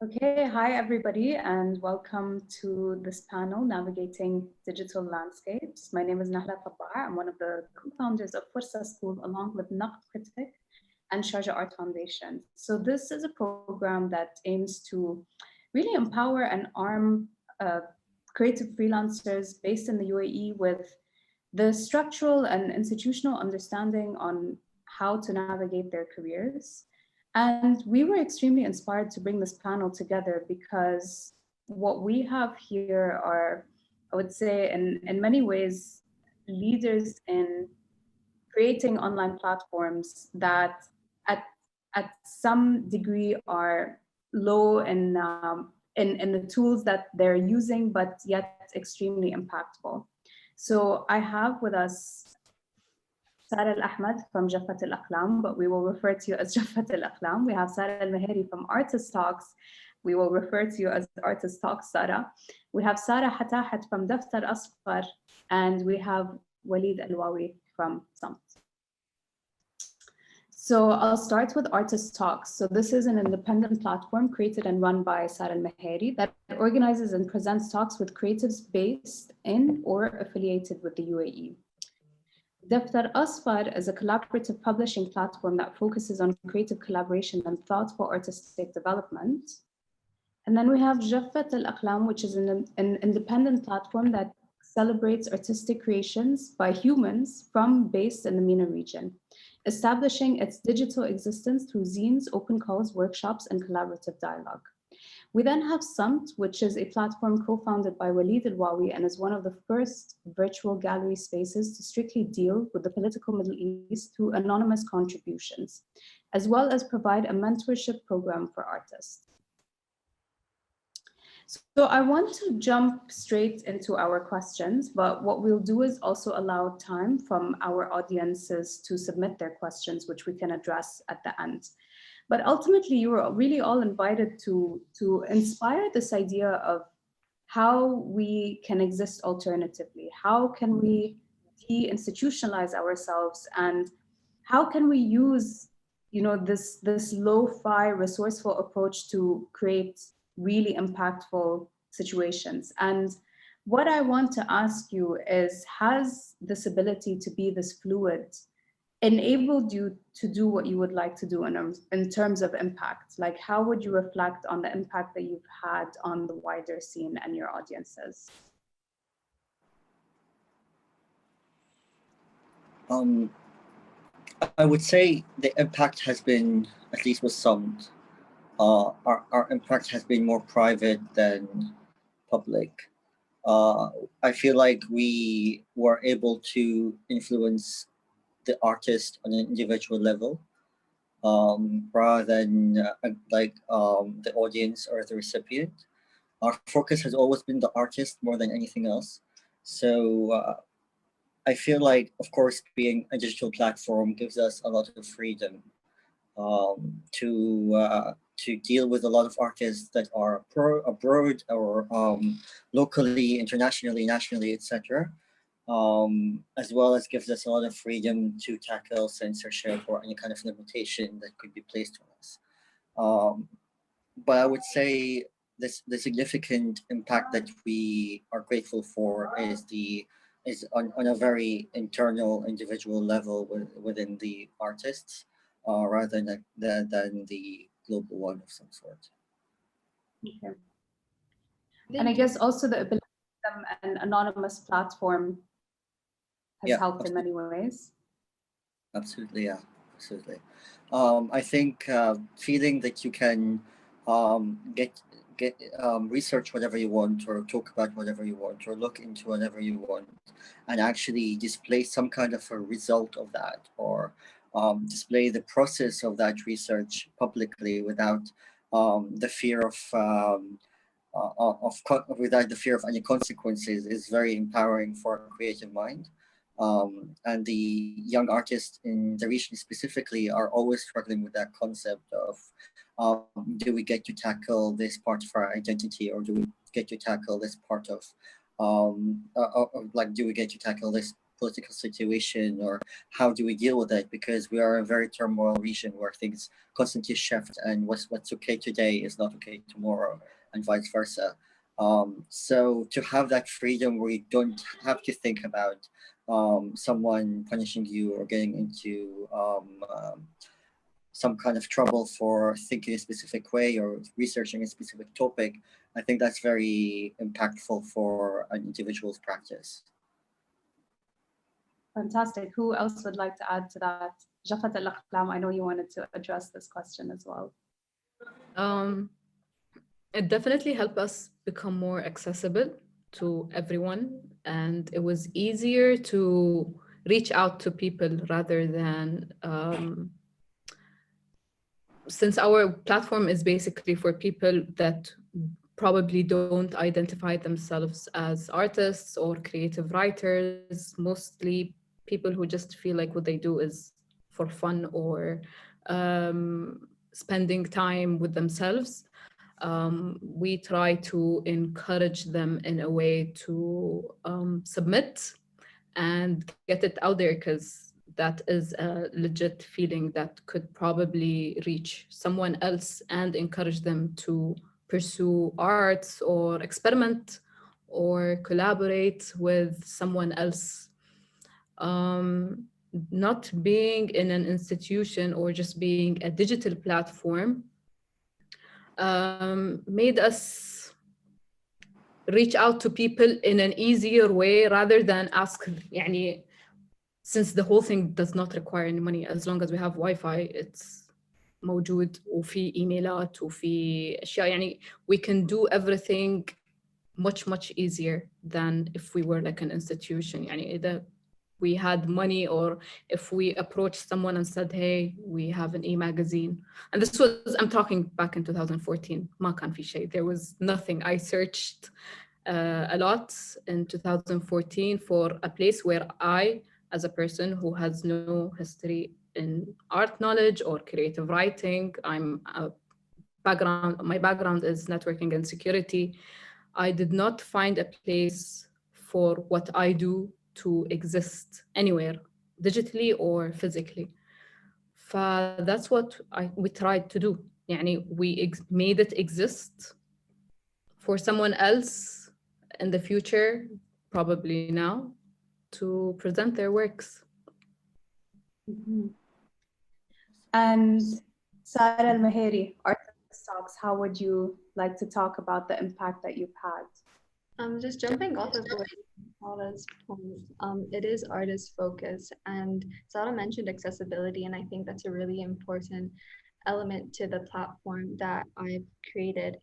Okay, hi everybody, and welcome to this panel, Navigating Digital Landscapes. My name is Nahla Tabba. I'm one of the co-founders of Forsa School, along with Naqd and Sharjah Art Foundation. So this is a program that aims to really empower and arm creative freelancers based in the UAE with the structural and institutional understanding on how to navigate their careers. And we were extremely inspired to bring this panel together because what we have here are, I would say, in many ways, leaders in creating online platforms that at, at some degree are low in the tools that they're using, but yet extremely impactful. So I have with us Sarah Al-Ahmed from Jaffat El Aqlam, but we will refer to you as Jaffat El Aqlam. We have Sarah Al-Mahiri from Artist Talks. We will refer to you as Artist Talks, Sarah. We have Sarah Hatahat from Daftar Asfar, and we have Walid Al-Wawi from Samt. So I'll start with Artist Talks. So this is an independent platform created and run by Sarah Al-Mahiri that organizes and presents talks with creatives based in or affiliated with the UAE. Daftar Asfar is a collaborative publishing platform that focuses on creative collaboration and thoughtful artistic development. And then we have Jaffat El Aqlam, which is an independent platform that celebrates artistic creations by humans based in the MENA region, establishing its digital existence through zines, open calls, workshops, and collaborative dialogue. We then have Samt, which is a platform co-founded by Walid Al-Wawi and is one of the first virtual gallery spaces to strictly deal with the political Middle East through anonymous contributions, as well as provide a mentorship program for artists. So I want to jump straight into our questions, but what we'll do is also allow time from our audiences to submit their questions, which we can address at the end. But ultimately, you were really all invited to inspire this idea of how we can exist alternatively. How can we de-institutionalize ourselves, and how can we use, this lo-fi, resourceful approach to create really impactful situations? And what I want to ask you is, has this ability to be this fluid enabled you to do what you would like to do in terms of impact? Like, how would you reflect on the impact that you've had on the wider scene and your audiences? I would say the impact has been, at least with some, our impact has been more private than public. I feel like we were able to influence the artist on an individual level, rather than the audience or the recipient. Our focus has always been the artist more than anything else. So I feel like, of course, being a digital platform gives us a lot of freedom to deal with a lot of artists that are abroad or locally, internationally, nationally, etc. As well as gives us a lot of freedom to tackle censorship or any kind of limitation that could be placed on us. But I would say the significant impact that we are grateful for is on a very internal, individual level within the artists, rather than the global one of some sort. Okay. And I guess also the ability to become an anonymous platform has helped absolutely. in many ways. Absolutely, yeah, absolutely. I think feeling that you can get research whatever you want, or talk about whatever you want, or look into whatever you want, and actually display some kind of a result of that, or display the process of that research publicly without the fear without the fear of any consequences, is very empowering for a creative mind. And the young artists in the region specifically are always struggling with that concept of, do we get to tackle this part of our identity, or do we get to tackle this part of, do we get to tackle this political situation, or how do we deal with it? Because we are a very turmoil region where things constantly shift, and what's okay today is not okay tomorrow, and vice versa. So to have that freedom where you don't have to think about someone punishing you or getting into some kind of trouble for thinking a specific way or researching a specific topic, I think that's very impactful for an individual's practice. Fantastic. Who else would like to add to that? Jaffat El Aqlam, I know you wanted to address this question as well. It definitely helped us become more accessible to everyone, and it was easier to reach out to people rather than since our platform is basically for people that probably don't identify themselves as artists or creative writers, mostly people who just feel like what they do is for fun or spending time with themselves. We try to encourage them in a way to submit and get it out there, because that is a legit feeling that could probably reach someone else and encourage them to pursue arts or experiment or collaborate with someone else. Not being in an institution or just being a digital platform made us reach out to people in an easier way rather than ask, يعني, since the whole thing does not require any money, as long as we have Wi-Fi, it's موجود وفي إيميلات وفي أشياء, يعني we can do everything much easier than if we were like an institution. يعني إذا we had money, or if we approached someone and said, hey, we have an e-magazine. And this was, I'm talking back in 2014, ما كان في شيء. There was nothing. I searched a lot in 2014 for a place where I, as a person who has no history in art knowledge or creative writing, my background is networking and security. I did not find a place for what I do to exist anywhere, digitally or physically. That's what we tried to do. يعني we made it exist for someone else in the future, probably now, to present their works. Mm-hmm. And Sarah Al-Maheri, Artist Talks, how would you like to talk about the impact that you've had? Just jumping off of what Sarah's point, it is artist focused, and Sarah mentioned accessibility, and I think that's a really important element to the platform that I've created.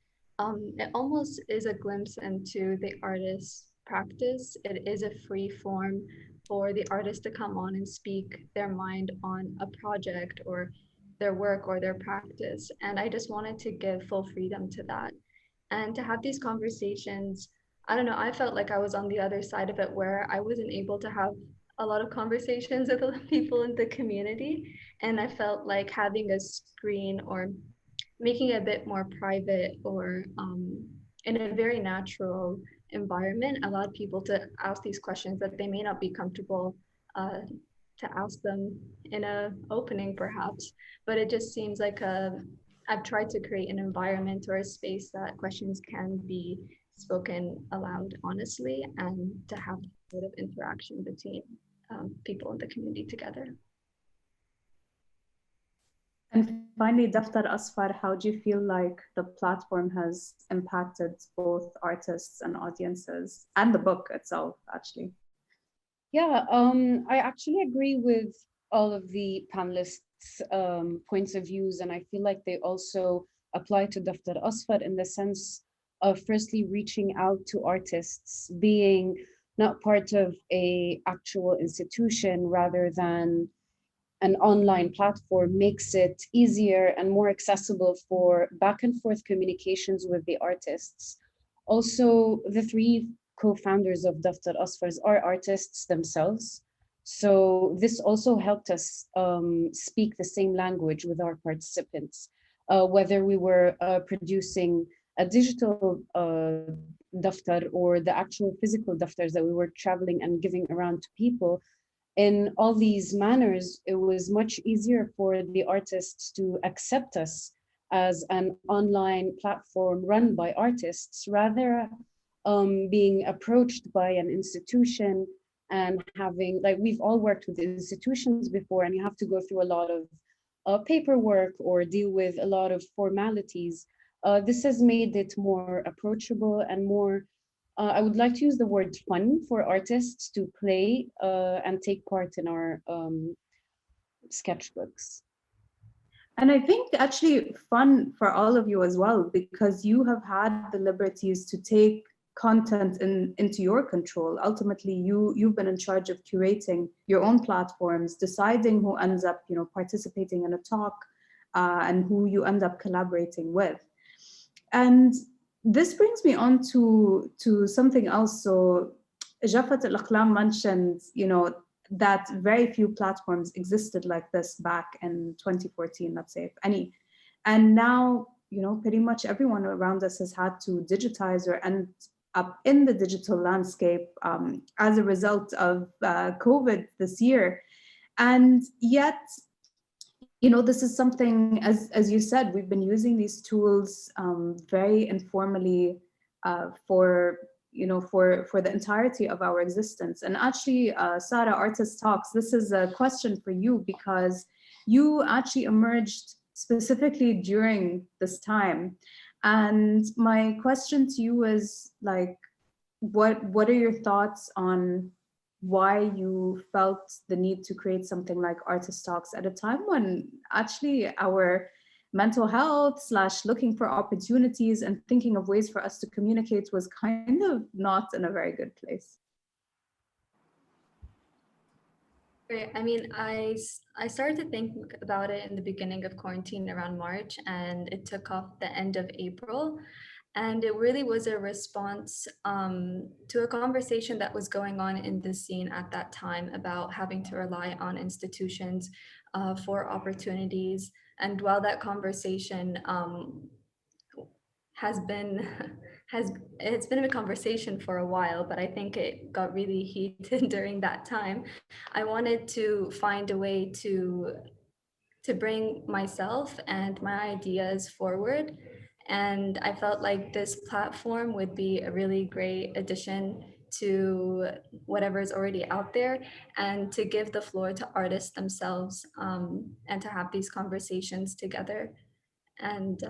It almost is a glimpse into the artist's practice. It is a free form for the artist to come on and speak their mind on a project or their work or their practice. And I just wanted to give full freedom to that. And to have these conversations, I don't know, I felt like I was on the other side of it where I wasn't able to have a lot of conversations with people in the community. And I felt like having a screen or making it a bit more private or in a very natural environment allowed people to ask these questions that they may not be comfortable to ask them in a opening perhaps, but it just seems like I've tried to create an environment or a space that questions can be spoken aloud honestly, and to have a sort of interaction between people in the community together. And finally, Daftar Asfar, how do you feel like the platform has impacted both artists and audiences and the book itself, actually? Yeah, I actually agree with all of the panelists' points of views, and I feel like they also apply to Daftar Asfar in the sense of firstly reaching out to artists, being not part of a actual institution rather than an online platform makes it easier and more accessible for back and forth communications with the artists. Also, the three co-founders of Daftar Asfars are artists themselves. So this also helped us speak the same language with our participants, whether we were producing a digital daftar or the actual physical daftars that we were traveling and giving around to people. In all these manners, it was much easier for the artists to accept us as an online platform run by artists, rather being approached by an institution and having, like, we've all worked with institutions before, and you have to go through a lot of paperwork or deal with a lot of formalities. This has made it more approachable and more, I would like to use the word fun for artists to play and take part in our sketchbooks. And I think actually fun for all of you as well, because you have had the liberties to take content into your control. Ultimately, you've been in charge of curating your own platforms, deciding who ends up, participating in a talk, and who you end up collaborating with. And this brings me on to something else. So Jaffat El Aqlam mentioned, that very few platforms existed like this back in 2014, let's say, if any. And now, pretty much everyone around us has had to digitize or end up in the digital landscape as a result of COVID this year. And yet, this is something, as you said, we've been using these tools very informally for the entirety of our existence. And actually, Sarah, Artist Talks, this is a question for you, because you actually emerged specifically during this time. And my question to you is, like, what are your thoughts on why you felt the need to create something like Artist Talks at a time when actually our mental health / looking for opportunities and thinking of ways for us to communicate was kind of not in a very good place? Right. I mean, I started to think about it in the beginning of quarantine around March, and it took off the end of April. And it really was a response to a conversation that was going on in the scene at that time about having to rely on institutions for opportunities. And while that conversation it's been a conversation for a while, but I think it got really heated during that time. I wanted to find a way to bring myself and my ideas forward. And I felt like this platform would be a really great addition to whatever is already out there, and to give the floor to artists themselves, and to have these conversations together. And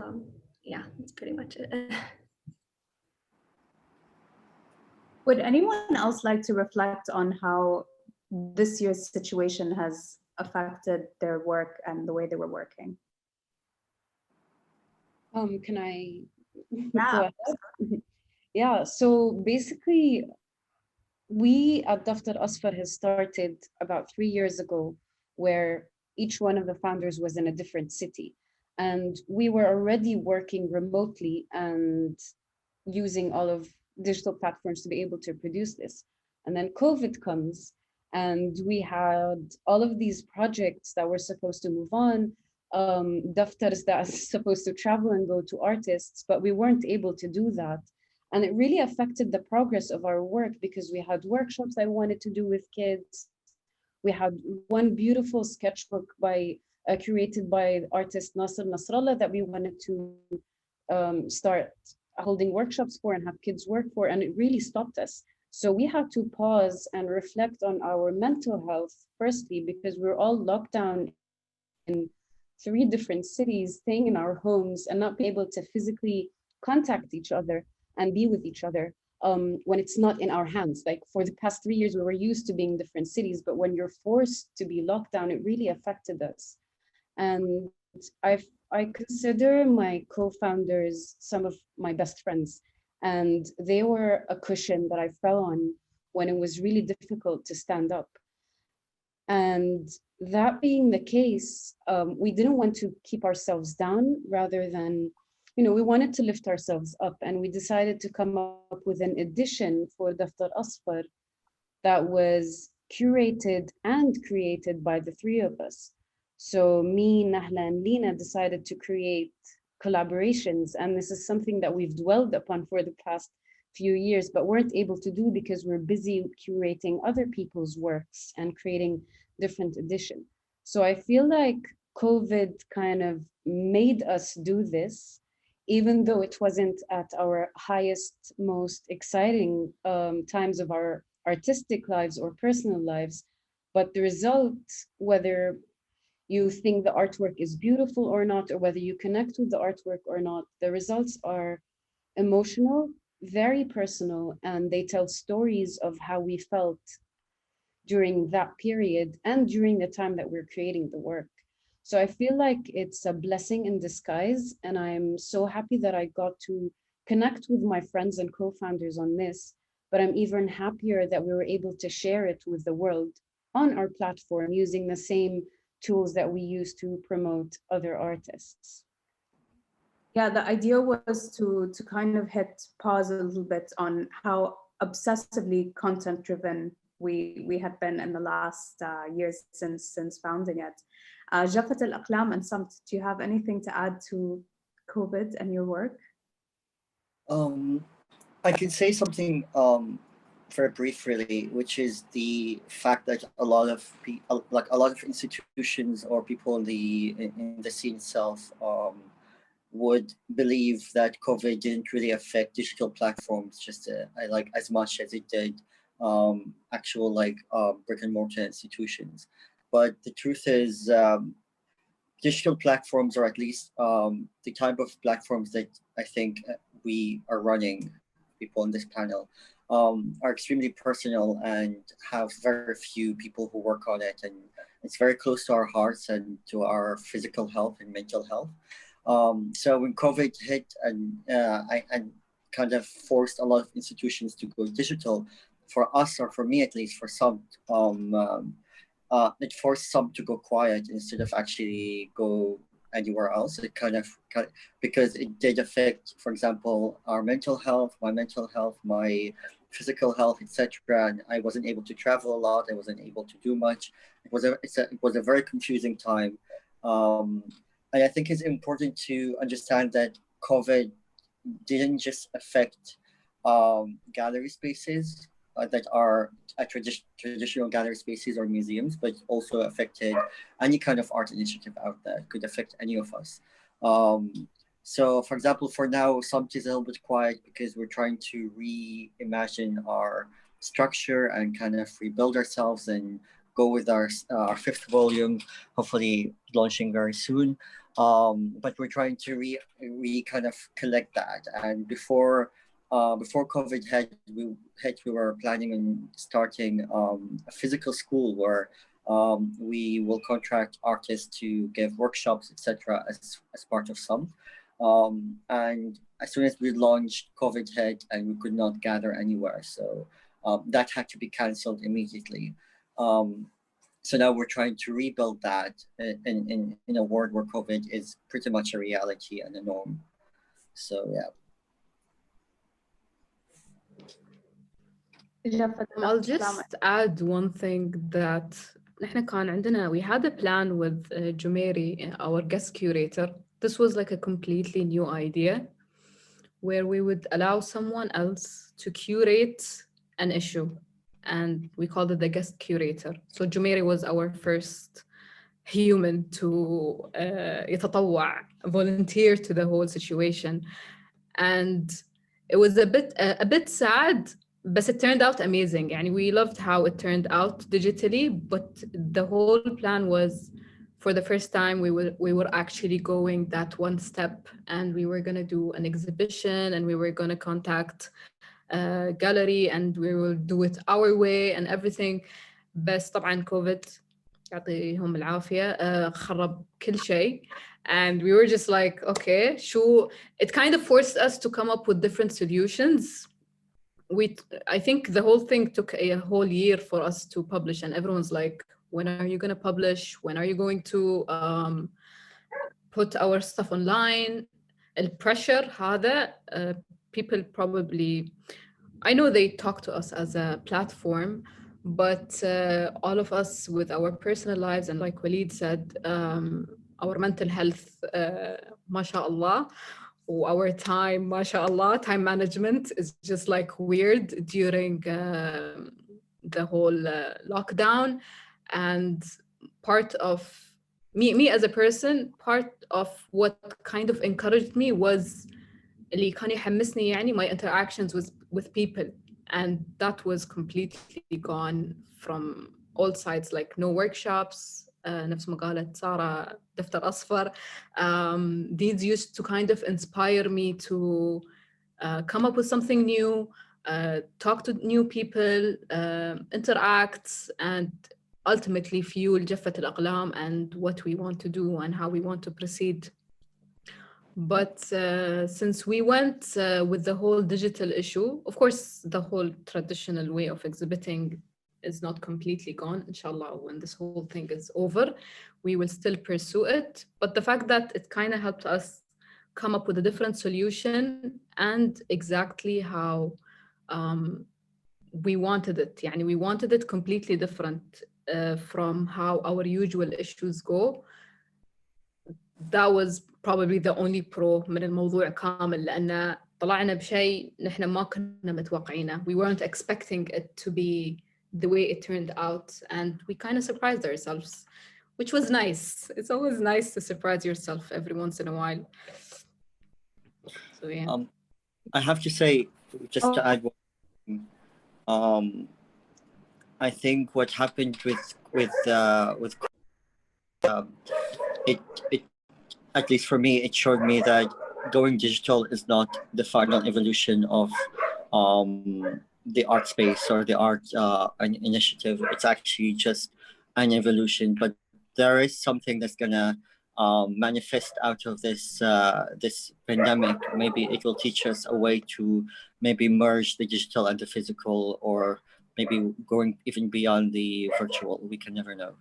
yeah, that's pretty much it. Would anyone else like to reflect on how this year's situation has affected their work and the way they were working? Can I Yeah. go ahead? Yeah, so basically, we at Daftar Asfar has started about 3 years ago, where each one of the founders was in a different city. And we were already working remotely and using all of digital platforms to be able to produce this. And then COVID comes, and we had all of these projects that were supposed to move on, daftars that are supposed to travel and go to artists, but we weren't able to do that. And it really affected the progress of our work, because we had workshops I wanted to do with kids. We had one beautiful sketchbook curated by artist Nasser Nasrallah that we wanted to start holding workshops for and have kids work for, and it really stopped us. So we had to pause and reflect on our mental health, firstly, because we're all locked down in 3 different cities, staying in our homes and not be able to physically contact each other and be with each other when it's not in our hands. Like, for the past 3 years, we were used to being in different cities, but when you're forced to be locked down, it really affected us. And I consider my co-founders some of my best friends, and they were a cushion that I fell on when it was really difficult to stand up. And that being the case, we didn't want to keep ourselves down, rather than, we wanted to lift ourselves up, and we decided to come up with an edition for Daftar Asfar that was curated and created by the 3 of us. So me, Nahla, and Lina decided to create collaborations. And this is something that we've dwelled upon for the past few years, but weren't able to do because we're busy curating other people's works and creating different editions. So I feel like COVID kind of made us do this, even though it wasn't at our highest, most exciting times of our artistic lives or personal lives. But the result, whether you think the artwork is beautiful or not, or whether you connect with the artwork or not, the results are emotional, very personal, and they tell stories of how we felt during that period and during the time that we're creating the work. So I feel like it's a blessing in disguise, and I'm so happy that I got to connect with my friends and co-founders on this, but I'm even happier that we were able to share it with the world on our platform using the same tools that we use to promote other artists. Yeah, the idea was to kind of hit pause a little bit on how obsessively content driven we had been in the last years since founding it. Jaffat El Aqlam and Samt, do you have anything to add to COVID and your work? I can say something very brief, really, which is the fact that a lot of like a lot of institutions or people in the scene itself would believe that COVID didn't really affect digital platforms just like as much as it did actual like brick and mortar institutions. But the truth is, digital platforms, or at least the type of platforms that I think we are running, people on this panel, are extremely personal and have very few people who work on it, and it's very close to our hearts and to our physical health and mental health. So when COVID hit and kind of forced a lot of institutions to go digital, for us, or for me at least, for some, it forced some to go quiet instead of actually go anywhere else. It kind of because it did affect, for example, our mental health, my physical health, etc. And I wasn't able to travel a lot. I wasn't able to do much. It was a very confusing time. And I think it's important to understand that COVID didn't just affect gallery spaces that are traditional gallery spaces or museums, but also affected any kind of art initiative out there. It could affect any of us. So, for example, for now, Samt is a little bit quiet because we're trying to reimagine our structure and kind of rebuild ourselves and go with our fifth volume, hopefully launching very soon. But we're trying to re kind of collect that. And before COVID hit, we were planning on starting a physical school where we will contract artists to give workshops, etc., as part of Samt. And as soon as we launched, COVID hit and we could not gather anywhere. So that had to be canceled immediately. So now we're trying to rebuild that in a world where COVID is pretty much a reality and a norm. So yeah. I'll just add one thing that we had a plan with Jumeiri, our guest curator. This was like a completely new idea where we would allow someone else to curate an issue, and we called it the guest curator. So Jumeiri was our first human to volunteer to the whole situation, and it was a bit sad, but it turned out amazing. And we loved how it turned out digitally, but the whole plan was, for the first time, we were actually going that one step, and we were going to do an exhibition, and we were going to contact a gallery, and we will do it our way and everything. بس طبعا كوفيد يعطيهم العافية خرب كل شيء. And we were just like, okay, it kind of forced us to come up with different solutions. I think the whole thing took a whole year for us to publish, and everyone's like, when are you going to publish? When are you going to put our stuff online? الpressure هذا, people probably, I know they talk to us as a platform, but all of us with our personal lives, and like Walid said, our mental health, mashallah, or our time, mashallah, time management is just like weird during the whole lockdown. And part of me as a person, part of what kind of encouraged me was اللي كان يحمسني يعني my interactions with people, and that was completely gone from all sides, like no workshops, نفس ما قالت سارة دفتر أصفر. These used to kind of inspire me to come up with something new, talk to new people, interact, and ultimately fuel Jaffat El Aqlam and what we want to do and how we want to proceed. But since we went with the whole digital issue, of course, the whole traditional way of exhibiting is not completely gone. Inshallah, when this whole thing is over, we will still pursue it. But the fact that it kind of helped us come up with a different solution and exactly how we wanted it. يعني we wanted it completely different from how our usual issues go. That was probably the only pro من الموضوع كامل, لأن طلعنا بشيء نحن ما كنا متوقعينه. We weren't expecting it to be the way it turned out, and we kind of surprised ourselves, which was nice. It's always nice to surprise yourself every once in a while. So yeah. I have to say, just to add one, I think what happened with it, at least for me, it showed me that going digital is not the final evolution of the art space or the art an initiative. It's actually just an evolution, but there is something that's gonna manifest out of this this pandemic. Maybe it will teach us a way to maybe merge the digital and the physical, or maybe going even beyond the virtual. We can never know.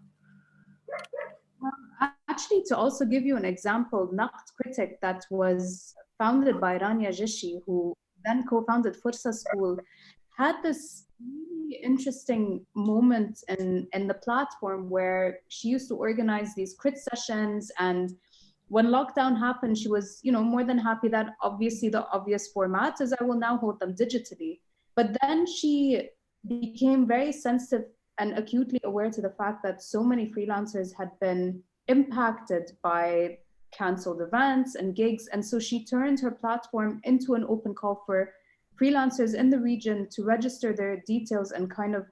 Actually, to also give you an example, Naqd Critic, that was founded by Rania Jishi, who then co-founded Forsa School, had this really interesting moment in the platform where she used to organize these crit sessions. And when lockdown happened, she was, more than happy that obviously the obvious format is I will now hold them digitally. But then she became very sensitive and acutely aware to the fact that so many freelancers had been impacted by canceled events and gigs. And so she turned her platform into an open call for freelancers in the region to register their details and kind of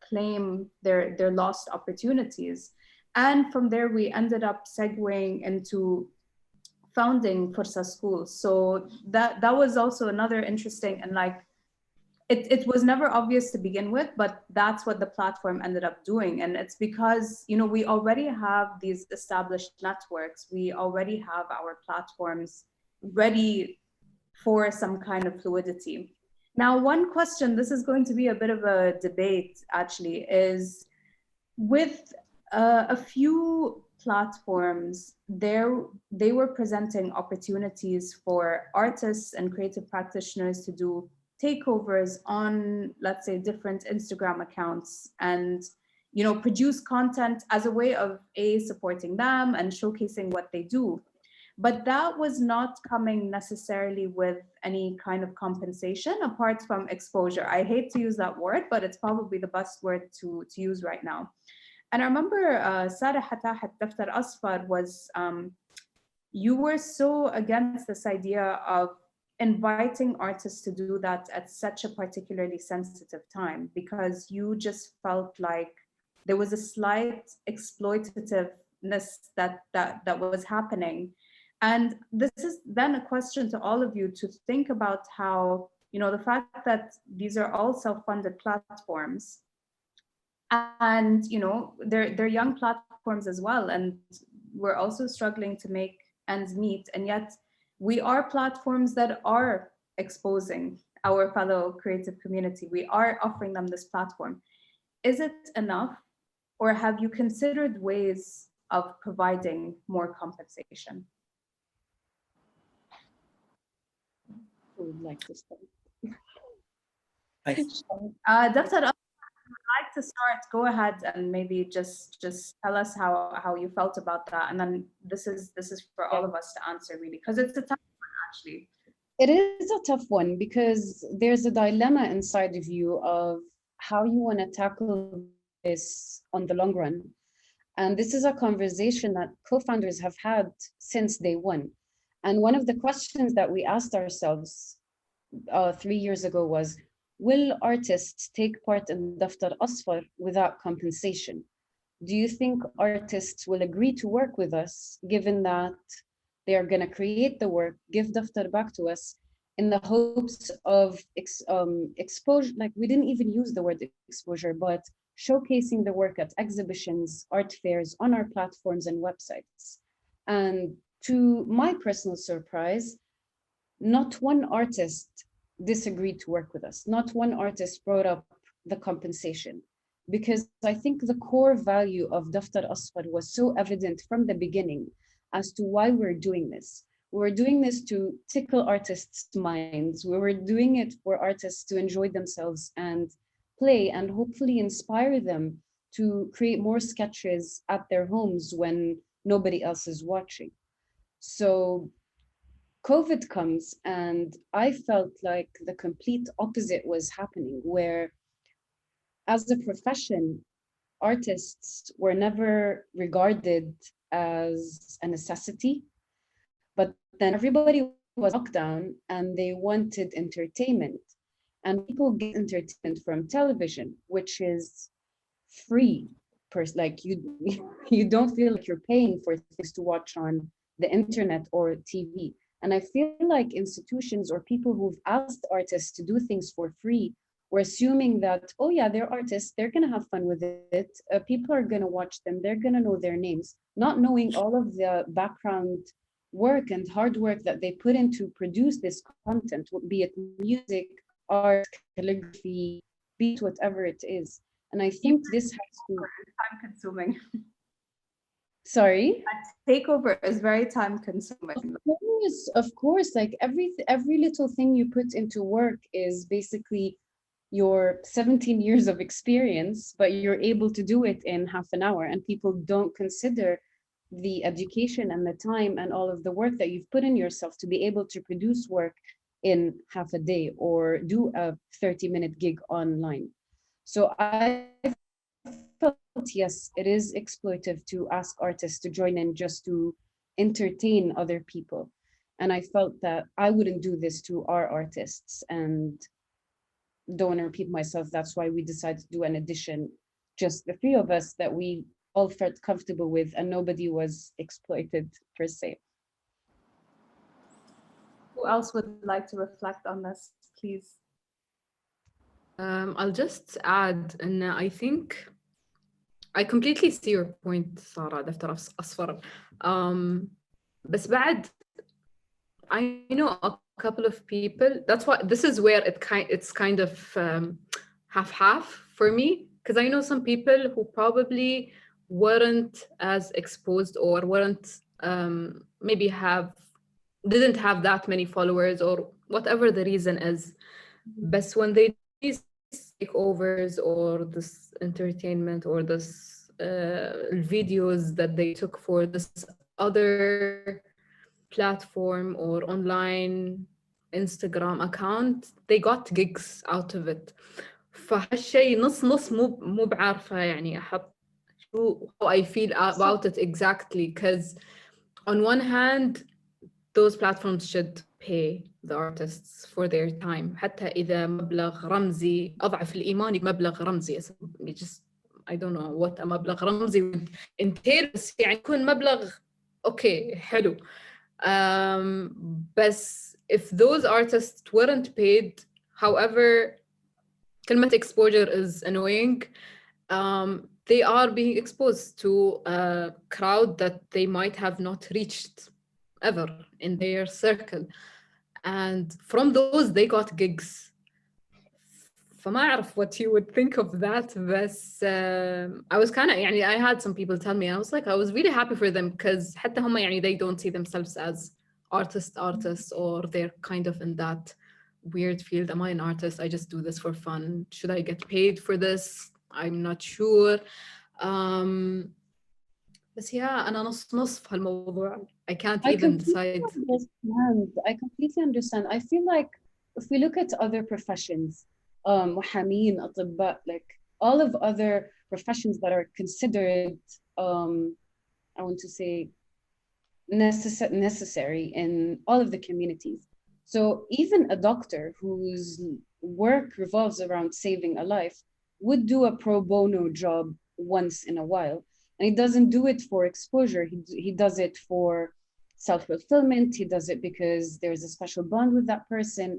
claim their lost opportunities. And from there, we ended up segueing into founding Forsa School. So that was also another interesting, and it was never obvious to begin with, but that's what the platform ended up doing. And it's because, we already have these established networks. We already have our platforms ready for some kind of fluidity. Now, one question, this is going to be a bit of a debate actually, is with a few platforms, they were presenting opportunities for artists and creative practitioners to do takeovers on, let's say, different Instagram accounts and, produce content as a way of supporting them and showcasing what they do. But that was not coming necessarily with any kind of compensation apart from exposure. I hate to use that word, but it's probably the best word to use right now. And I remember Sarah Hatahat Daftar Asfar was, you were so against this idea of inviting artists to do that at such a particularly sensitive time, because you just felt like there was a slight exploitativeness that was happening. And this is then a question to all of you to think about how, the fact that these are all self-funded platforms, and they're young platforms as well, and we're also struggling to make ends meet, and yet we are platforms that are exposing our fellow creative community. We are offering them this platform. Is it enough, or have you considered ways of providing more compensation? Who would like to start? Daftar, like to start, go ahead and maybe just tell us how you felt about that, and then this is for all of us to answer, really, because it's a tough one, actually. It is a tough one because there's a dilemma inside of you of how you want to tackle this on the long run. And this is a conversation that co-founders have had since day one. And one of the questions that we asked ourselves 3 years ago was, will artists take part in Daftar Asfar without compensation? Do you think artists will agree to work with us, given that they are going to create the work, give Daftar back to us in the hopes of exposure? Like, we didn't even use the word exposure, but showcasing the work at exhibitions, art fairs, on our platforms and websites. And to my personal surprise, not one artist disagreed to work with us. Not one artist brought up the compensation, because I think the core value of Daftar Asfar was so evident from the beginning as to why we're doing this. We were doing this to tickle artists' minds. We were doing it for artists to enjoy themselves and play and hopefully inspire them to create more sketches at their homes when nobody else is watching. So COVID comes and I felt like the complete opposite was happening, where as a profession, artists were never regarded as a necessity, but then everybody was locked down and they wanted entertainment. And people get entertainment from television, which is free. Like you don't feel like you're paying for things to watch on the internet or TV. And I feel like institutions or people who've asked artists to do things for free were assuming that, oh yeah, they're artists, they're gonna have fun with it. People are gonna watch them, they're gonna know their names, not knowing all of the background work and hard work that they put in to produce this content, be it music, art, calligraphy, be it whatever it is. And I think this has to time consuming. Sorry? A takeover is very time consuming. Of course, like every little thing you put into work is basically your 17 years of experience, but you're able to do it in half an hour, and people don't consider the education and the time and all of the work that you've put in yourself to be able to produce work in half a day or do a 30-minute gig online. So I felt, yes, it is exploitive to ask artists to join in just to entertain other people. And I felt that I wouldn't do this to our artists, and don't want to repeat myself. That's why we decided to do an edition, just the three of us, that we all felt comfortable with and nobody was exploited per se. Who else would like to reflect on this, please? I'll just add, and I think I completely see your point, Sarah, دفتر أصفر. بس بعد I know a couple of people. That's why this is where it's kind of half-half for me, because I know some people who probably weren't as exposed or weren't maybe didn't have that many followers or whatever the reason is. But when they do these takeovers or this entertainment or this videos that they took for this other platform or online Instagram account, they got gigs out of it. فهالشيء نص مو بعارفة يعني أحط شو how I feel about it exactly, because on one hand those platforms should pay the artists for their time حتى إذا مبلغ رمزي أضعف الإيمان مبلغ رمزي. Just I don't know what a مبلغ رمزي would entail, بس يعني يكون مبلغ okay حلو. But if those artists weren't paid, however, كلمة exposure is annoying. They are being exposed to a crowd that they might have not reached ever in their circle, and from those they got gigs. فما أعرف what you would think of that, but I was kind of يعني I had some people tell me, I was really happy for them, because حتى هم يعني they don't see themselves as artists, or they're kind of in that weird field. Am I an artist? I just do this for fun. Should I get paid for this? I'm not sure. بس أنا نص نص في هالموضوع. I can't I even completely decide. understand. I completely understand. I feel like if we look at other professions, محامين, أطباء, like all of other professions that are considered, I want to say, necessary in all of the communities. So even a doctor whose work revolves around saving a life would do a pro bono job once in a while. And he doesn't do it for exposure. He does it for self-fulfillment. He does it because there's a special bond with that person.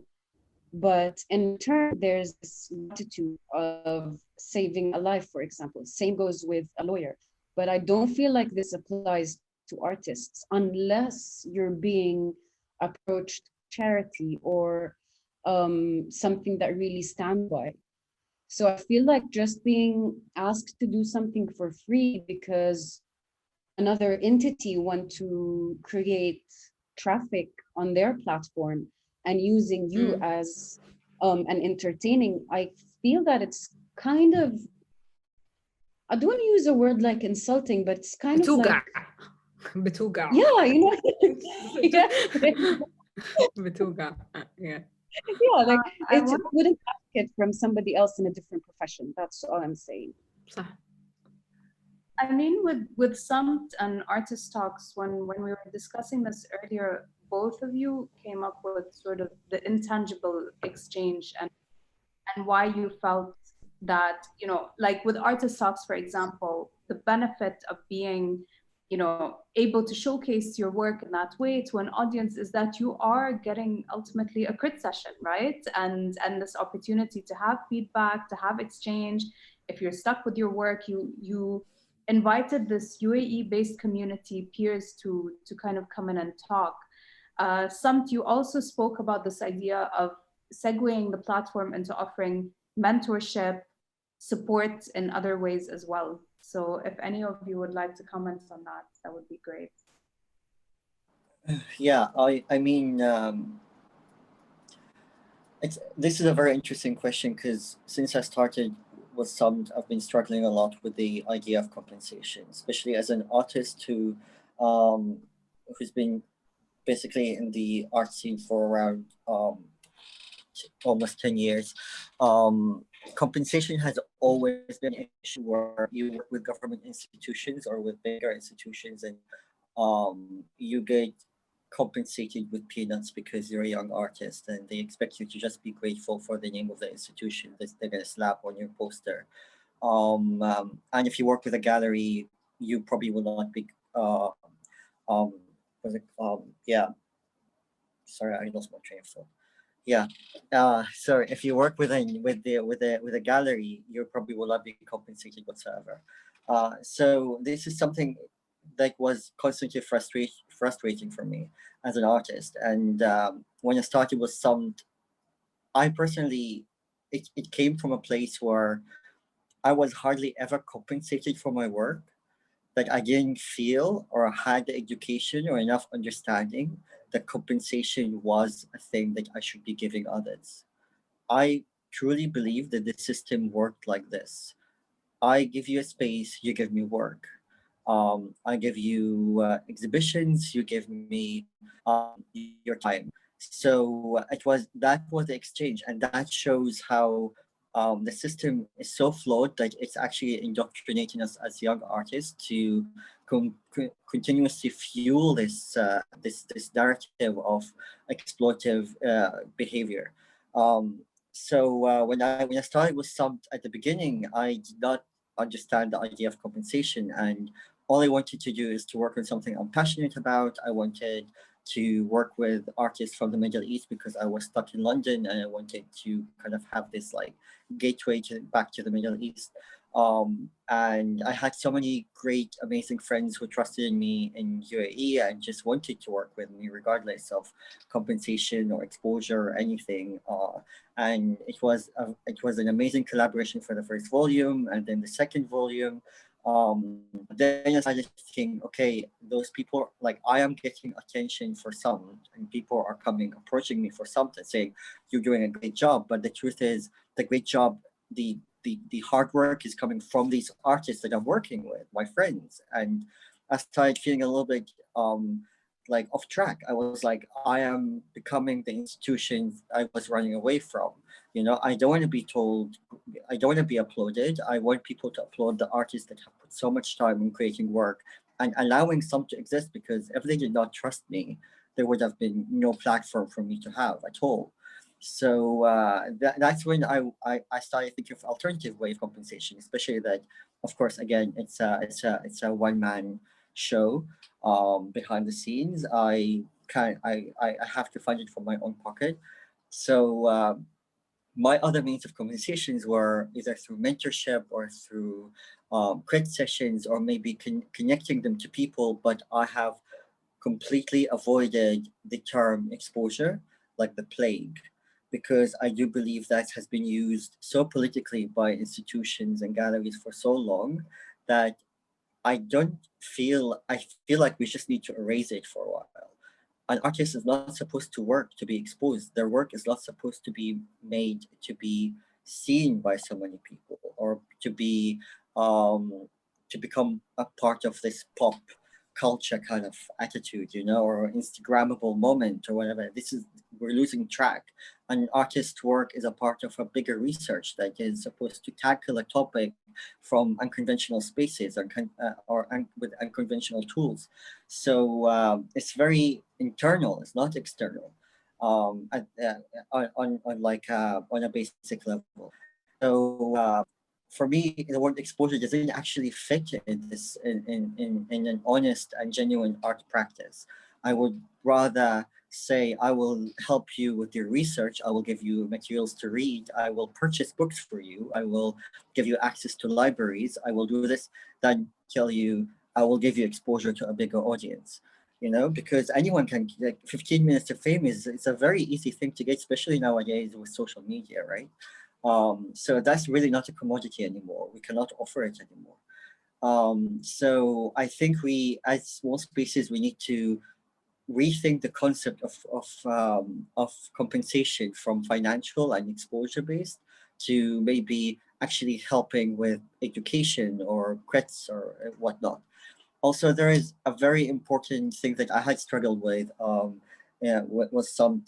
But in turn, there's this attitude of saving a life, for example. Same goes with a lawyer. But I don't feel like this applies to artists unless you're being approached charity or something that really stands by. So I feel like just being asked to do something for free because another entity want to create traffic on their platform and using you as an entertaining, I feel that it's kind of, I don't want to use a word like insulting, but it's kind of like بتوقع. yeah, you know, yeah, بتوقع. Yeah. yeah, like it wouldn't ask it from somebody else in a different profession. That's all I'm saying. صح. I mean, with Samt and Artist Talks, when we were discussing this earlier, both of you came up with sort of the intangible exchange and why you felt that, you know, like with Artist Talks, for example, the benefit of being, you know, able to showcase your work in that way to an audience is that you are getting ultimately a crit session, right? And this opportunity to have feedback, to have exchange. If you're stuck with your work, you invited this UAE-based community peers to kind of come in and talk. Samt, you also spoke about this idea of segueing the platform into offering mentorship, support in other ways as well. So if any of you would like to comment on that, that would be great. Yeah, I mean, this is a very interesting question because since I started with Samt, I've been struggling a lot with the idea of compensation, especially as an artist who's been basically in the art scene for around almost 10 years. Compensation has always been an issue where you work with government institutions or with bigger institutions and you get compensated with peanuts because you're a young artist and they expect you to just be grateful for the name of the institution that they're going to slap on your poster. And if you work with a gallery, you probably will not be yeah. Sorry, I lost my train of thought. Yeah. So if you work with a gallery, you probably will not be compensated whatsoever. So this is something that was constantly frustrating for me as an artist. And when I started with Samt, I personally, it came from a place where I was hardly ever compensated for my work. That I didn't feel or had the education or enough understanding that compensation was a thing that I should be giving others. I truly believe that the system worked like this. I give you a space, you give me work. I give you exhibitions, you give me your time. So that was the exchange, and that shows how the system is so flawed that it's actually indoctrinating us as young artists to continuously fuel this narrative of exploitative behavior. So when I started with Samt at the beginning, I did not understand the idea of compensation, and all I wanted to do is to work on something I'm passionate about. I wanted to work with artists from the Middle East because I was stuck in London and I wanted to kind of have this like gateway back to the Middle East. And I had so many great, amazing friends who trusted in me in UAE and just wanted to work with me regardless of compensation or exposure or anything. And it was an amazing collaboration for the first volume, and then the second volume. Then I started thinking, okay, those people, like I am getting attention for some, and people are approaching me for something, saying you're doing a great job. But the truth is, the great job, the the hard work is coming from these artists that I'm working with, my friends. And I started feeling a little bit like off track. I was like, I am becoming the institution I was running away from. You know, I don't want to be told, I don't want to be applauded. I want people to applaud the artists that have put so much time in creating work and allowing some to exist, because if they did not trust me, there would have been no platform for me to have at all. So that's when I started thinking of alternative way of compensation, especially that, of course, again, it's a one-man show behind the scenes. I have to fund it from my own pocket. So my other means of compensations were either through mentorship or through credit sessions, or maybe connecting them to people. But I have completely avoided the term exposure like the plague, because I do believe that has been used so politically by institutions and galleries for so long that I feel like we just need to erase it for a while. An artist is not supposed to work to be exposed. Their work is not supposed to be made to be seen by so many people, or to become a part of this pop culture kind of attitude, you know, or Instagrammable moment or whatever. We're losing track. An artist's work is a part of a bigger research that is supposed to tackle a topic from unconventional spaces with unconventional tools. So it's very internal. It's not external. On a basic level. So for me, the word exposure doesn't actually fit in an honest and genuine art practice. I would rather say, I will help you with your research. I will give you materials to read. I will purchase books for you. I will give you access to libraries. I will do this, than tell you, I will give you exposure to a bigger audience. You know, because anyone can, like, 15 minutes of fame it's a very easy thing to get, especially nowadays with social media, right? So that's really not a commodity anymore. We cannot offer it anymore. So I think we, as small spaces, we need to rethink the concept of compensation from financial and exposure based to maybe actually helping with education or creds or whatnot. Also, there is a very important thing that I had struggled with was some,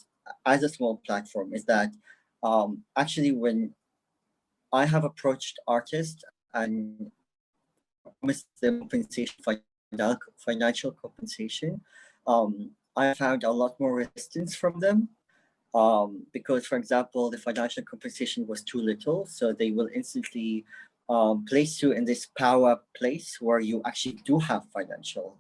as a small platform, is that actually when I have approached artists and promised them compensation, financial compensation, I found a lot more resistance from them, because, for example, the financial compensation was too little, so they will instantly place you in this power place where you actually do have financial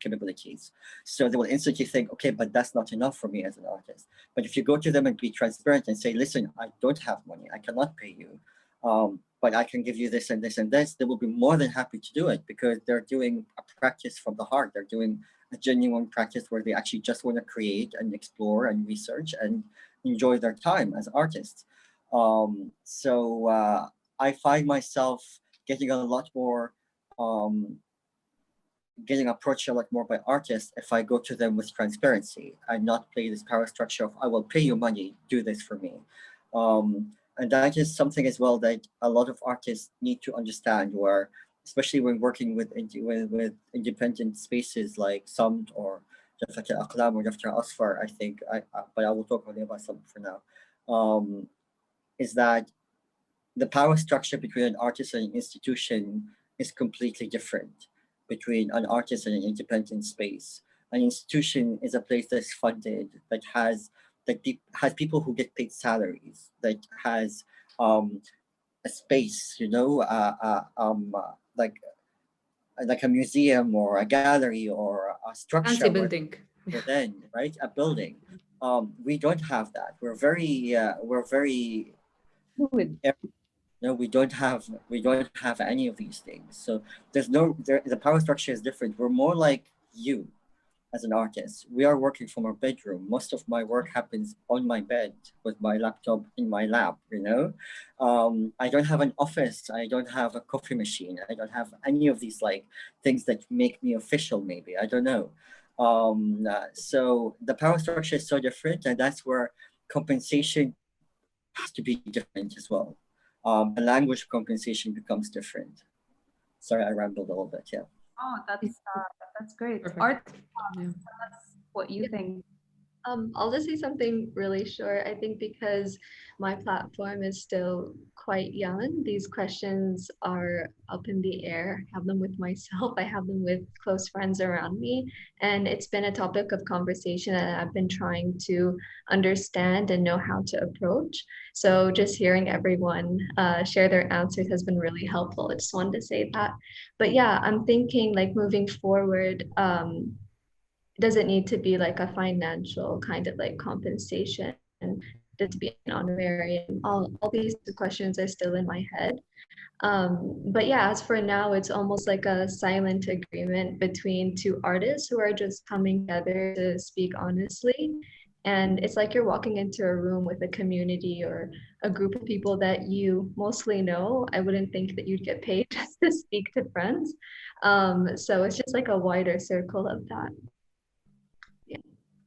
capabilities. So they will instantly think, okay, but that's not enough for me as an artist. But if you go to them and be transparent and say, listen, I don't have money, I cannot pay you, but I can give you this and this and this, they will be more than happy to do it, because they're doing a practice from the heart. They're doing a genuine practice where they actually just want to create and explore and research and enjoy their time as artists. So I find myself getting a lot more, getting approached a lot more by artists if I go to them with transparency and not play this power structure of, I will pay you money, do this for me. And that is something as well that a lot of artists need to understand, where, especially when working with independent spaces like Samt or Jaffat El Aqlam or Daftar Asfar, I think, but I will talk only about Samt for now, is that the power structure between an artist and an institution is completely different between an artist and an independent space. An institution is a place that's funded, that has people who get paid salaries, that has a space, you know, like a museum or a gallery or a structure. Fancy building. Within, right? A building. We don't have that. We're very Fluid. no, we don't have any of these things. So the power structure is different. We're more like you as an artist. We are working from our bedroom. Most of my work happens on my bed with my laptop in my lap, you know. I don't have an office. I don't have a coffee machine. I don't have any of these like things that make me official, maybe. I don't know. So the power structure is so different, and that's where compensation has to be different as well. the language compensation becomes different. Sorry, I rambled a little bit. Yeah. Oh, that's great. Perfect. Art, Yeah. tell us what you think. I'll just say something really short. I think because my platform is still quite young, these questions are up in the air. I have them with myself, I have them with close friends around me. And it's been a topic of conversation that I've been trying to understand and know how to approach. So just hearing everyone share their answers has been really helpful. I just wanted to say that. But yeah, I'm thinking like moving forward, doesn't need to be like a financial kind of like compensation to be an honorarium. All these questions are still in my head. But yeah, as for now, it's almost like a silent agreement between two artists who are just coming together to speak honestly. And it's like you're walking into a room with a community or a group of people that you mostly know. I wouldn't think that you'd get paid just to speak to friends. So it's just like a wider circle of that.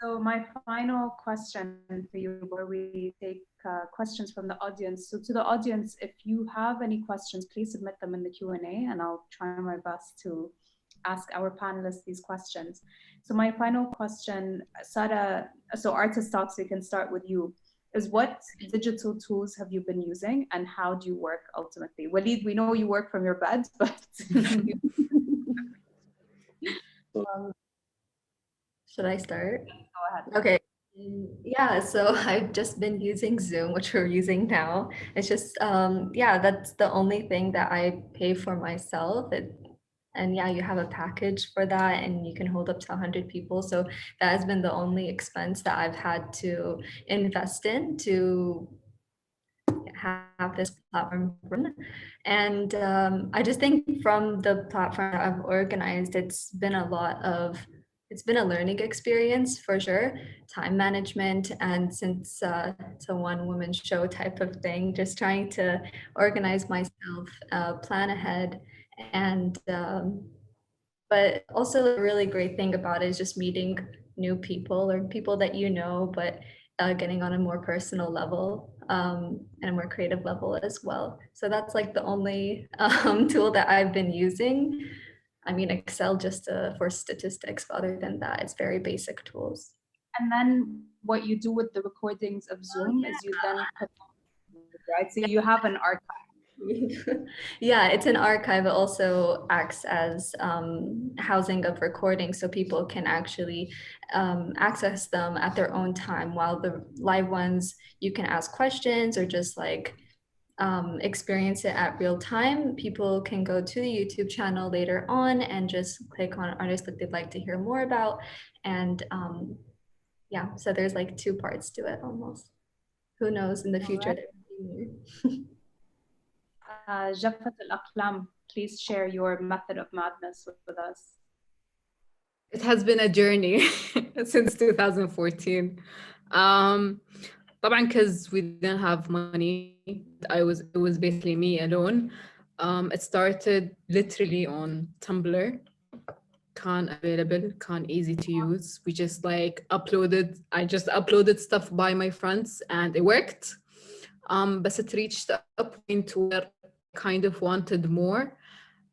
So my final question for you before we take questions from the audience. So to the audience, if you have any questions, please submit them in the Q&A and I'll try my best to ask our panelists these questions. So my final question, Sarah, so Artist Talks, we can start with you, is what digital tools have you been using and how do you work ultimately? Walid, we know you work from your bed, but should I start? Go ahead. Okay. Yeah, so I've just been using Zoom, which we're using now. It's just, yeah, that's the only thing that I pay for myself. And yeah, you have a package for that and you can hold up to 100 people. So that has been the only expense that I've had to invest in to have this platform run. And I just think from the platform that I've organized, it's been a learning experience for sure, time management, and since it's a one-woman show type of thing, just trying to organize myself, plan ahead, and but also a really great thing about it is just meeting new people or people that you know, but getting on a more personal level and a more creative level as well. So that's like the only tool that I've been using. I mean, Excel just for statistics, but other than that, it's very basic tools. And then what you do with the recordings of Zoom is you then put, right? So you have an archive. Yeah, it's an archive. It also acts as housing of recordings, so people can actually access them at their own time. While the live ones, you can ask questions or just like experience it at real time. People can go to the YouTube channel later on and just click on artists that they'd like to hear more about. And yeah, so there's like two parts to it almost. Who knows in the future? Jaffat El Aqlam, please share your method of madness with us. It has been a journey since 2014. طبعا because we didn't have money, it was basically me alone. It started literally on Tumblr. Khan available, Khan easy to use. I just uploaded stuff by my friends and it worked. But it reached a point where I kind of wanted more.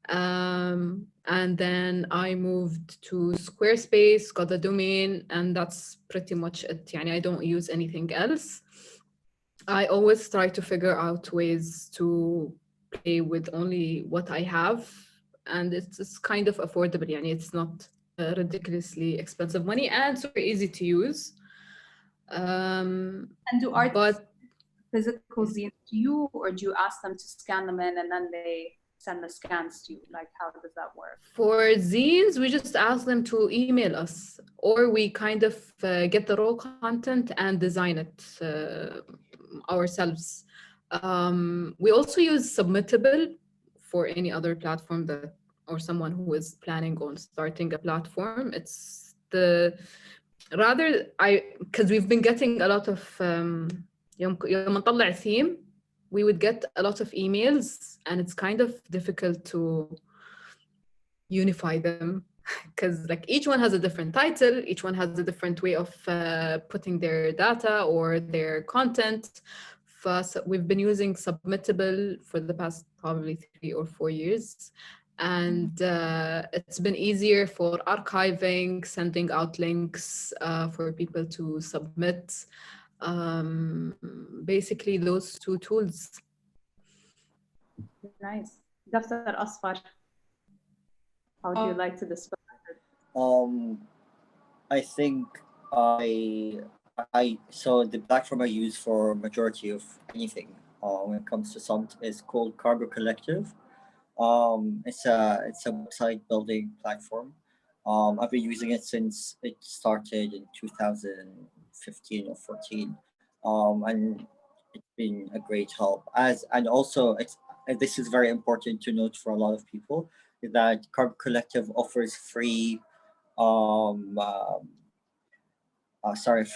And then I moved to Squarespace, got a domain, and that's pretty much it. I don't use anything else. I always try to figure out ways to play with only what I have, and it's kind of affordable. It's not ridiculously expensive money and super easy to use. And do artists physical zines to you, or do you ask them to scan them in and then they send the scans to you? Like, how does that work? For zines, we just ask them to email us, or we kind of get the raw content and design it ourselves. We also use Submittable for any other platform or someone who is planning on starting a platform. It's because we've been getting a lot of يوم نطلع theme, we would get a lot of emails and it's kind of difficult to unify them because like each one has a different title, each one has a different way of putting their data or their content. we've been using Submittable for the past probably 3 or 4 years. And it's been easier for archiving, sending out links for people to submit. Basically, those two tools. Nice. Daftar Asfar, how would you like to describe it? I think so the platform I use for majority of anything when it comes to Samt is called Cargo Collective. It's a website building platform. I've been using it since it started in 2015 or 14, and it's been a great help. And also, this is very important to note for a lot of people, that Cargo Collective offers free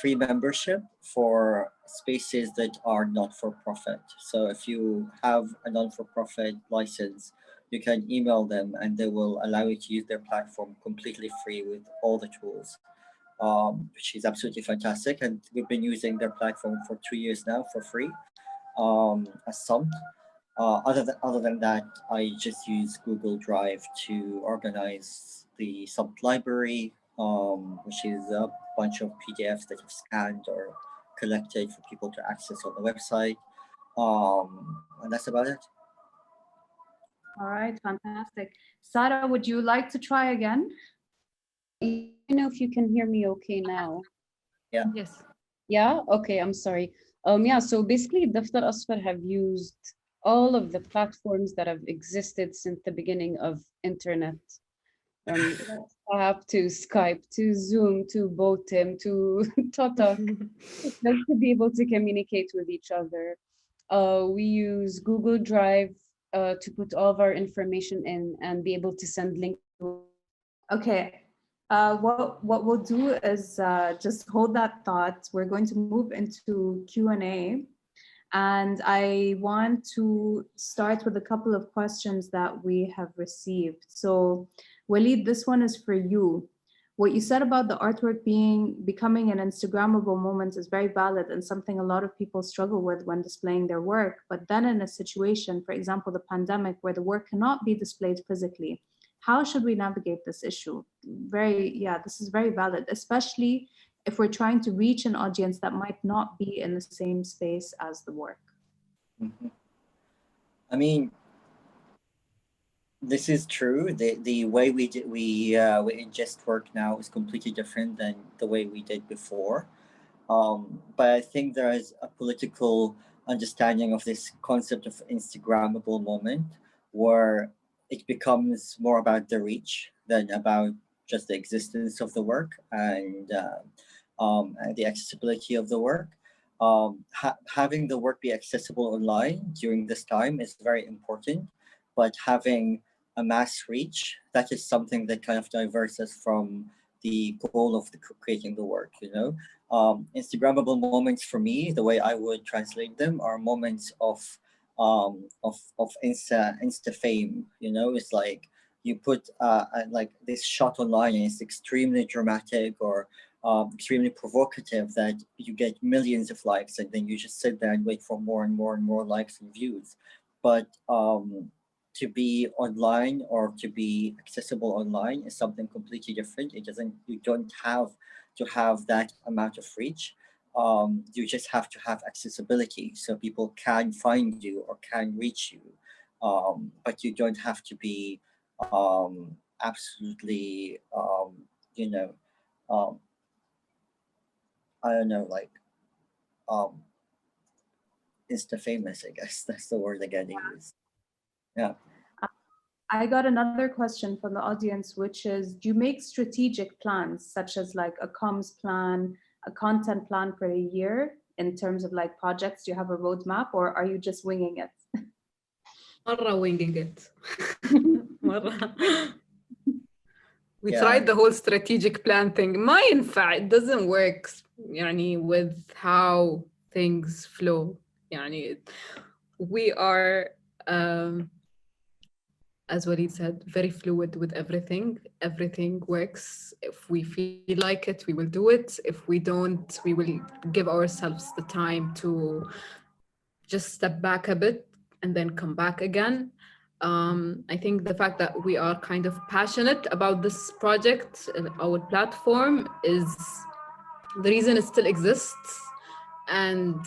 free membership for spaces that are not for profit. So if you have a non-for-profit license, you can email them and they will allow you to use their platform completely free with all the tools, which is absolutely fantastic. And we've been using their platform for 2 years now for free as Sumt. Other than that, I just use Google Drive to organize the Sumt library, which is a bunch of PDFs that I've scanned or collected for people to access on the website. And that's about it. All right, fantastic. Sarah, would you like to try again? I don't know if you can hear me okay now. Yeah. Yes. Yeah, okay, I'm sorry. Yeah, so basically Daftar Asfar have used all of the platforms that have existed since the beginning of internet. From WhatsApp to Skype to Zoom to Botim to Tata, just to be able to communicate with each other. We use Google Drive to put all of our information in and be able to send links. Okay. What we'll do is just hold that thought. We're going to move into Q&A. And I want to start with a couple of questions that we have received. So, Walid, this one is for you. What you said about the artwork becoming an Instagrammable moment is very valid and something a lot of people struggle with when displaying their work. But then in a situation, for example, the pandemic, where the work cannot be displayed physically, how should we navigate this issue? This is very valid, especially if we're trying to reach an audience that might not be in the same space as the work. Mm-hmm. I mean, this is true. The way we ingest work now is completely different than the way we did before. But I think there is a political understanding of this concept of Instagrammable moment, where it becomes more about the reach than about just the existence of the work and the accessibility of the work. Having the work be accessible online during this time is very important, but having a mass reach, that is something that kind of diverts us from the goal of creating the work, you know. Instagrammable moments for me, the way I would translate them, are moments of insta fame. You know, it's like you put like this shot online and it's extremely dramatic or extremely provocative that you get millions of likes, and then you just sit there and wait for more and more and more likes and views. But to be online or to be accessible online is something completely different. You don't have to have that amount of reach. You just have to have accessibility so people can find you or can reach you. But you don't have to be absolutely, you know, I don't know, like Insta famous, I guess. That's the word again they use. Yeah. I got another question from the audience, which is, do you make strategic plans, such as like a comms plan, a content plan for a year in terms of like projects? Do you have a roadmap, or are you just winging it? مرة winging it. مرة. We tried the whole strategic plan thing. ما ينفع. It doesn't work يعني with how things flow. يعني we are as Walid said, very fluid with everything. Everything works. If we feel like it, we will do it. If we don't, we will give ourselves the time to just step back a bit and then come back again. I think the fact that we are kind of passionate about this project and our platform is the reason it still exists. And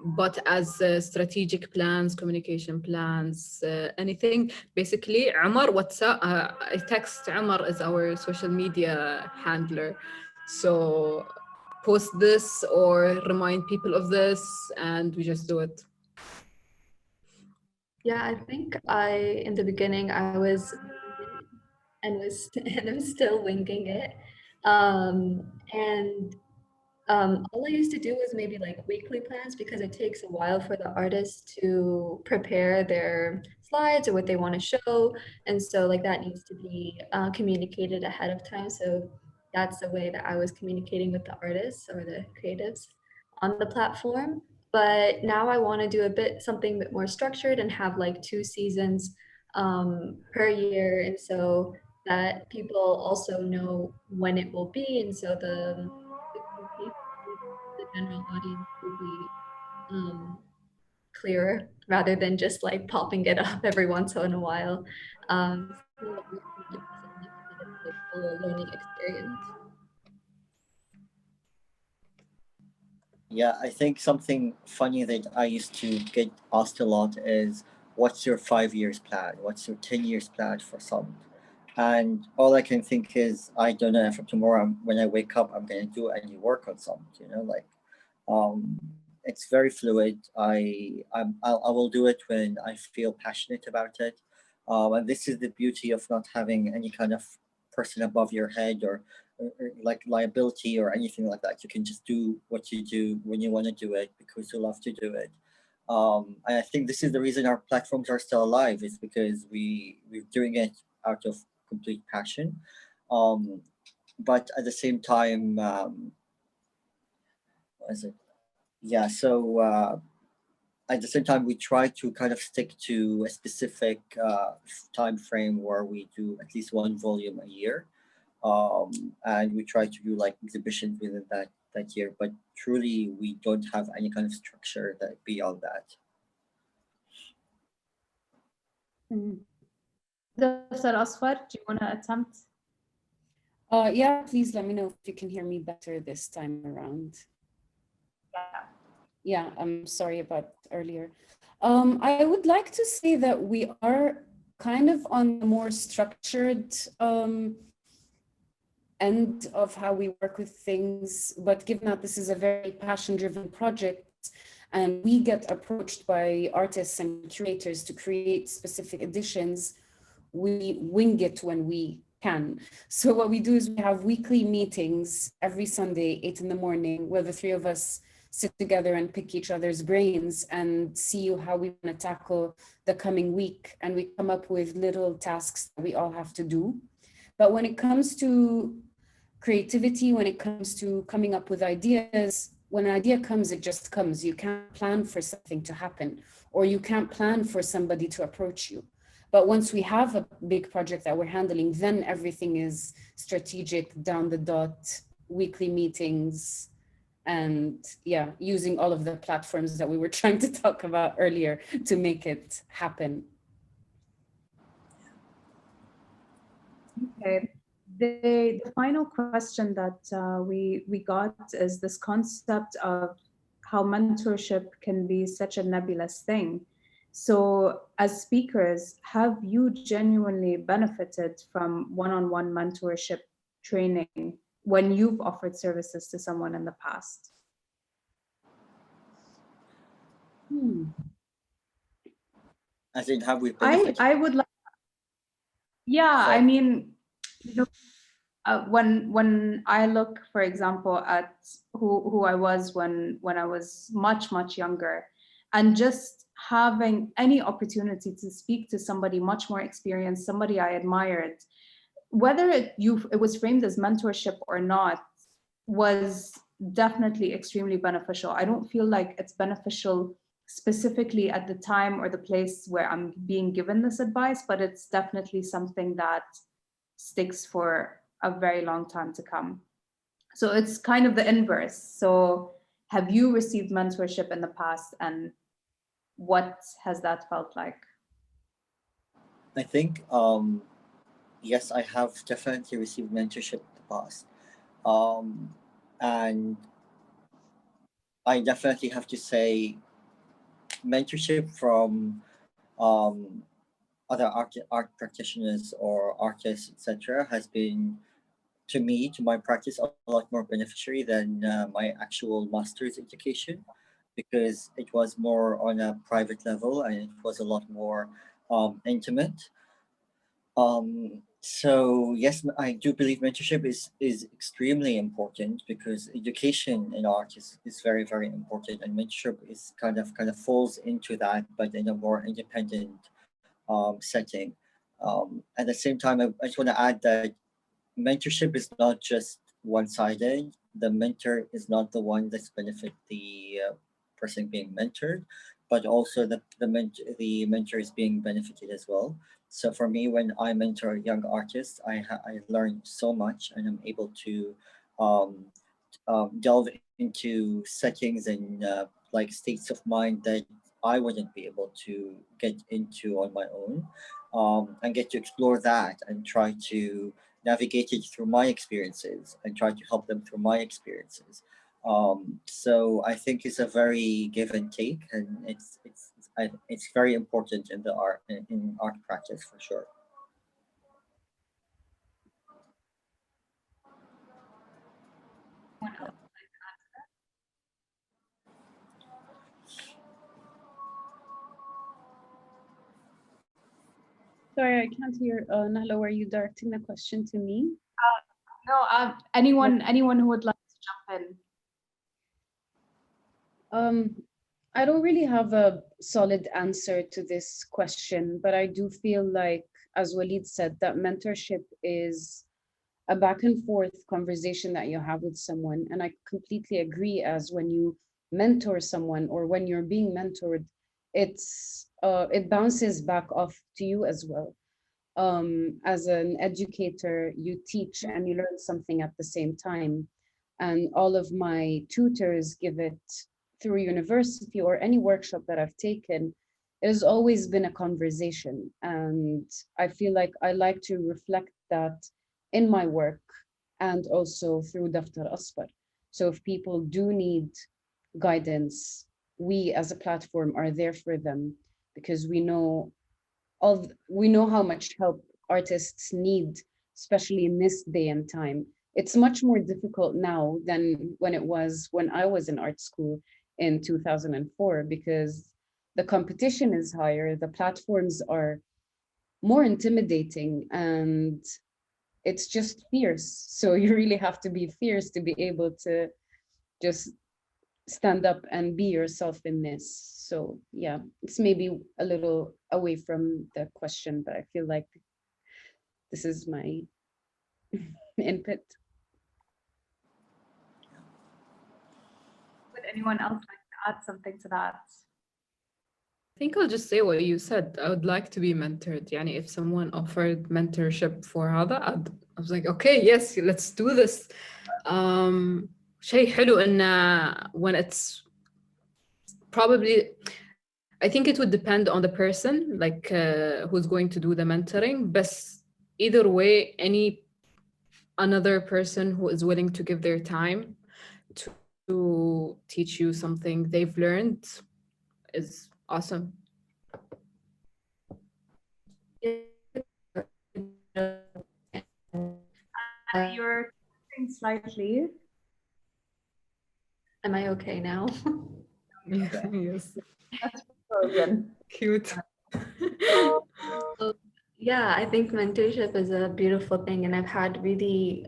but as strategic plans, communication plans, anything, basically, Umar, WhatsApp, I text Umar as our social media handler. So post this or remind people of this, and we just do it. Yeah, I think in the beginning, I was and I'm still winging it. And all I used to do was maybe like weekly plans because it takes a while for the artists to prepare their slides or what they want to show. And so like that needs to be communicated ahead of time. So that's the way that I was communicating with the artists or the creatives on the platform. But now I want to do something a bit more structured and have like 2 seasons per year. And so that people also know when it will be. And so the general audience will be clearer rather than just like popping it up every once in a while. So that we can make this like full learning experience. Yeah, I think something funny that I used to get asked a lot is, what's your 5 years plan? What's your 10 years plan for some? And all I can think is, I don't know if tomorrow when I wake up, I'm going to do any work on some, like, um, it's very fluid. I will do it when I feel passionate about it. And this is the beauty of not having any kind of person above your head or like liability or anything like that. You can just do what you do when you want to do it because you love to do it. And I think this is the reason our platforms are still alive, is because we're doing it out of complete passion. Um, but at the same time, what is it? Yeah, so at the same time, we try to kind of stick to a specific time frame where we do at least one volume a year. And we try to do like exhibitions within that year, but truly we don't have any kind of structure that beyond that. Daftar Asfar, do you want to attempt? Yeah, please let me know if you can hear me better this time around. Yeah, I'm sorry about earlier. I would like to say that we are kind of on the more structured end of how we work with things, but given that this is a very passion-driven project and we get approached by artists and curators to create specific editions, we wing it when we can. So what we do is we have weekly meetings every Sunday, 8 in the morning, where the three of us sit together and pick each other's brains and see how we want to tackle the coming week. And we come up with little tasks that we all have to do. But when it comes to creativity, when it comes to coming up with ideas, when an idea comes, it just comes. You can't plan for something to happen, or you can't plan for somebody to approach you. But once we have a big project that we're handling, then everything is strategic, down the dot, weekly meetings, and yeah, using all of the platforms that we were trying to talk about earlier to make it happen. Okay. The final question that we got is this concept of how mentorship can be such a nebulous thing. So as speakers, have you genuinely benefited from one-on-one mentorship training when you've offered services to someone in the past? As in, have we benefited? I would like, yeah, Sorry. I mean, when I look, for example, at who I was when I was much younger, and just having any opportunity to speak to somebody much more experienced, somebody I admired, whether it was framed as mentorship or not, was definitely extremely beneficial. I don't feel like it's beneficial specifically at the time or the place where I'm being given this advice, but it's definitely something that sticks for a very long time to come. So it's kind of the inverse. So have you received mentorship in the past, and what has that felt like? I think, yes, I have definitely received mentorship in the past. And I definitely have to say mentorship from other art practitioners or artists, etc., has been, to me, to my practice, a lot more beneficiary than my actual master's education, because it was more on a private level and it was a lot more intimate. So yes, I do believe mentorship is extremely important, because education in art is very, very important, and mentorship is kind of falls into that, but in a more independent setting. At the same time, I just want to add that mentorship is not just one-sided. The mentor is not the one that's benefit the person being mentored, but also the mentor is being benefited as well. So for me, when I mentor young artists, I learn so much, and I'm able to um, delve into settings and like states of mind that I wouldn't be able to get into on my own, and get to explore that and try to navigate it through my experiences and try to help them through my experiences. So I think it's a very give and take, and it's very important in the in art practice for sure. Sorry, I can't hear. Nahla, were you directing the question to me? No, anyone who would like to jump in. I don't really have a solid answer to this question, but I do feel like, as Walid said, that mentorship is a back and forth conversation that you have with someone. And I completely agree, as when you mentor someone or when you're being mentored, it bounces back off to you as well. As an educator, you teach and you learn something at the same time. And all of my tutors give it through university or any workshop that I've taken. It has always been a conversation. And I feel like I like to reflect that in my work and also through Daftar Asfar. So if people do need guidance, we as a platform are there for them, because we know how much help artists need, especially in this day and time. It's much more difficult now than when it was when I was in art school in 2004, because the competition is higher, the platforms are more intimidating, and it's just fierce. So you really have to be fierce to be able to just stand up and be yourself in this. So yeah, it's maybe a little away from the question, but I feel like this is my input. Would anyone else like to add something to that? I think I'll just say what you said. I would like to be mentored. Yani if someone offered mentorship for هذا, I was like, okay, yes, let's do this. شيء حلو إن when it's probably, I think it would depend on the person, like who's going to do the mentoring. But either way, another person who is willing to give their time to teach you something they've learned is awesome. You're slightly. Am I okay now? Yes. That's brilliant. Cute. Yeah, I think mentorship is a beautiful thing, and I've had really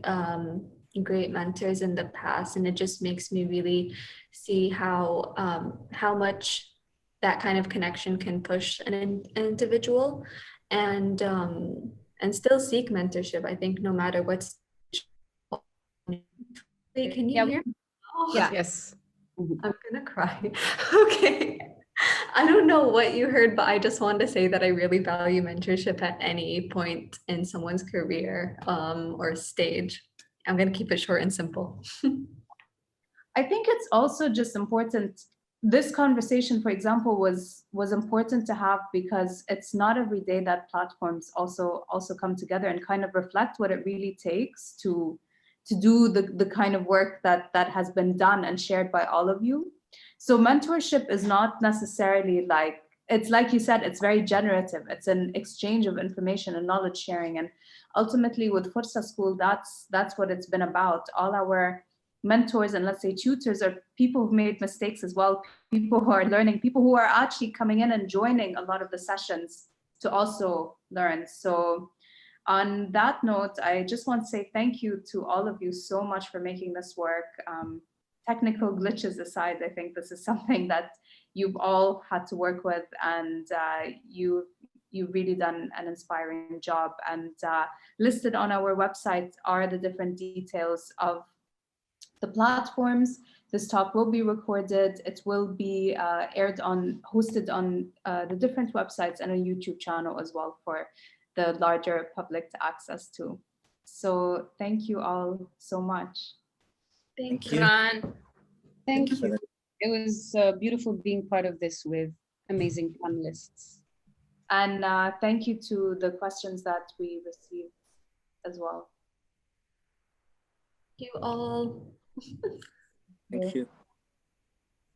great mentors in the past, and it just makes me really see how much that kind of connection can push an individual, and still seek mentorship. I think no matter what. Wait, can you hear? Oh, Yeah. Yes. I'm gonna cry. Okay. I don't know what you heard, but I just wanted to say that I really value mentorship at any point in someone's career or stage. I'm gonna keep it short and simple. I think it's also just important. This conversation, for example, was important to have because it's not every day that platforms also come together and kind of reflect what it really takes to do the kind of work that has been done and shared by all of you. So mentorship is not necessarily like, it's like you said, it's very generative. It's an exchange of information and knowledge sharing. And ultimately with Forsa School, that's what it's been about. All our mentors and let's say tutors are people who've made mistakes as well, people who are learning, people who are actually coming in and joining a lot of the sessions to also learn. So on that note, I just want to say thank you to all of you so much for making this work. Technical glitches aside, I think this is something that you've all had to work with, and you've really done an inspiring job. And listed on our website are the different details of the platforms. This talk will be recorded. It will be hosted on the different websites and a YouTube channel as well for the larger public to access to. So thank you all so much. Thank you. Thank for you. that. It was beautiful being part of this with amazing panelists. And thank you to the questions that we received as well. Thank you all. Thank you.